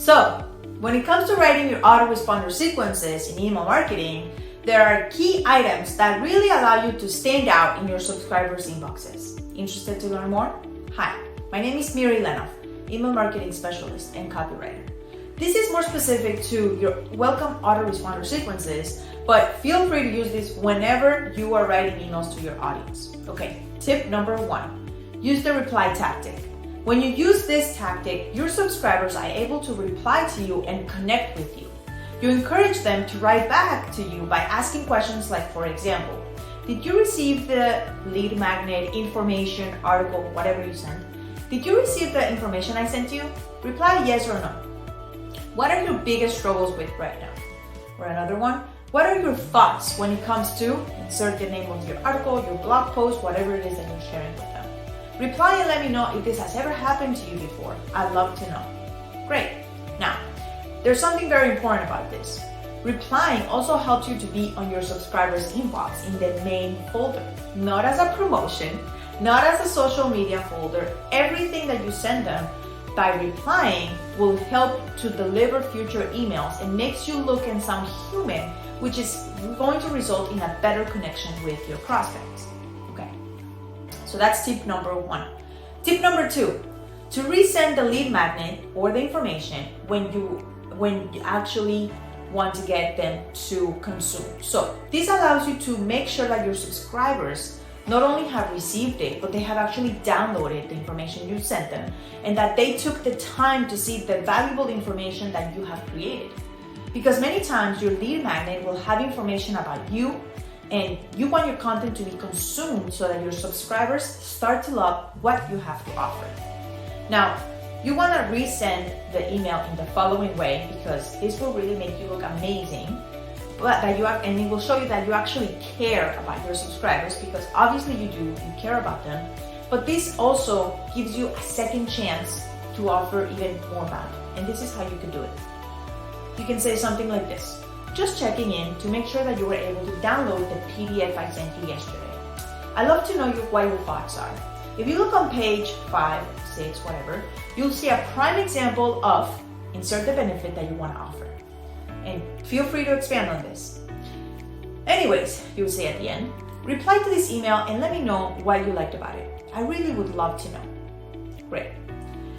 So, when it comes to writing your autoresponder sequences in email marketing, there are key items that really allow you to stand out in your subscribers' inboxes. Interested to learn more? Hi, my name is Miri Lenoff, email marketing specialist and copywriter. This is more specific to your welcome autoresponder sequences, but feel free to use this whenever you are writing emails to your audience. Okay, tip number 1, use the reply tactic. When you use this tactic, your subscribers are able to reply to you and connect with you. You encourage them to write back to you by asking questions like, for example, did you receive the lead magnet, information, article, whatever you sent? Did you receive the information I sent you? Reply yes or no. What are your biggest struggles with right now? Or another one, what are your thoughts when it comes to insert the name of your article, your blog post, whatever it is that you're sharing with them? Reply and let me know if this has ever happened to you before. I'd love to know. Great. Now, there's something very important about this. Replying also helps you to be on your subscribers' inbox in the main folder, not as a promotion, not as a social media folder. Everything that you send them by replying will help to deliver future emails and makes you look and sound human, which is going to result in a better connection with your prospects. Okay, so that's tip number 1. Tip number 2, to resend the lead magnet or the information when you actually want to get them to consume. So this allows you to make sure that your subscribers not only have received it, but they have actually downloaded the information you sent them and that they took the time to see the valuable information that you have created. Because many times your lead magnet will have information about you and you want your content to be consumed so that your subscribers start to love what you have to offer. Now, you want to resend the email in the following way because this will really make you look amazing, and it will show you that you actually care about your subscribers because obviously you do, you care about them, but this also gives you a second chance to offer even more value. And this is how you can do it. You can say something like this: just checking in to make sure that you were able to download the PDF I sent you yesterday. I'd love to know what your thoughts are. If you look on page 5, 6, whatever, you'll see a prime example of insert the benefit that you want to offer. And feel free to expand on this. Anyways, you'll say at the end, reply to this email and let me know what you liked about it. I really would love to know. Great.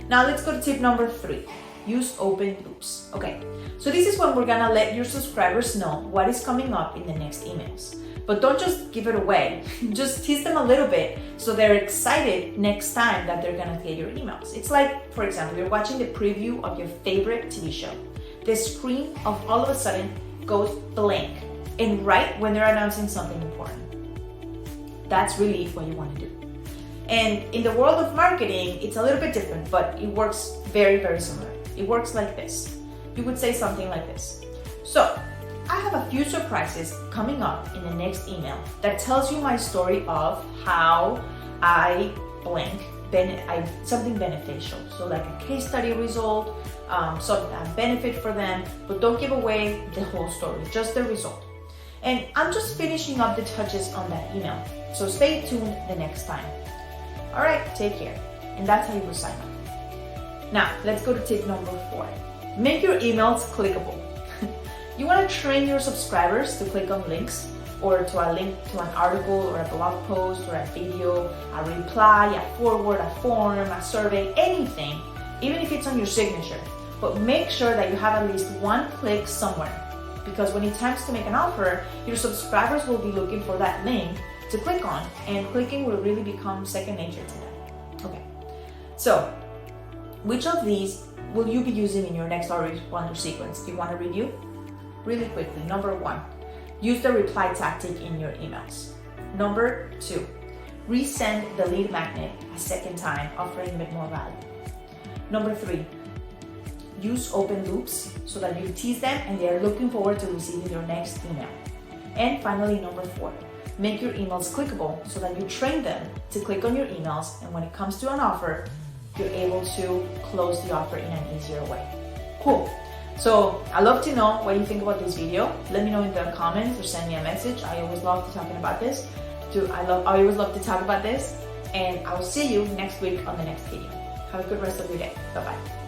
Now let's go to tip number 3. Use open loops. Okay, so this is when we're gonna let your subscribers know what is coming up in the next emails. But don't just give it away. Just tease them a little bit so they're excited next time that they're gonna get your emails. It's like, for example, you're watching the preview of your favorite TV show. The screen all of a sudden goes blank, and right when they're announcing something important. That's really what you want to do. And in the world of marketing, it's a little bit different, but it works very, very similar. It works like this. You would say something like this. So, I have a few surprises coming up in the next email that tells you my story of how I blank, something beneficial. So like a case study result, some benefit for them, but don't give away the whole story, just the result. And I'm just finishing up the touches on that email. So stay tuned the next time. All right, take care. And that's how you will sign up. Now, let's go to tip number 4. Make your emails clickable. You want to train your subscribers to click on links or to a link to an article or a blog post or a video, a reply, a forward, a form, a survey, anything, even if it's on your signature. But make sure that you have at least one click somewhere, because when it's time to make an offer, your subscribers will be looking for that link to click on, and clicking will really become second nature to them. Okay, so which of these will you be using in your next autoresponder sequence? Do you want to review? Really quickly. Number 1, use the reply tactic in your emails. Number 2, resend the lead magnet a second time, offering a bit more value. Number 3, use open loops so that you tease them and they are looking forward to receiving your next email. And finally, number 4, make your emails clickable so that you train them to click on your emails, and when it comes to an offer, you're able to close the offer in an easier way. Cool. So I'd love to know what you think about this video. Let me know in the comments or send me a message. I always love talking about this. I always love to talk about this. And I will see you next week on the next video. Have a good rest of your day. Bye-bye.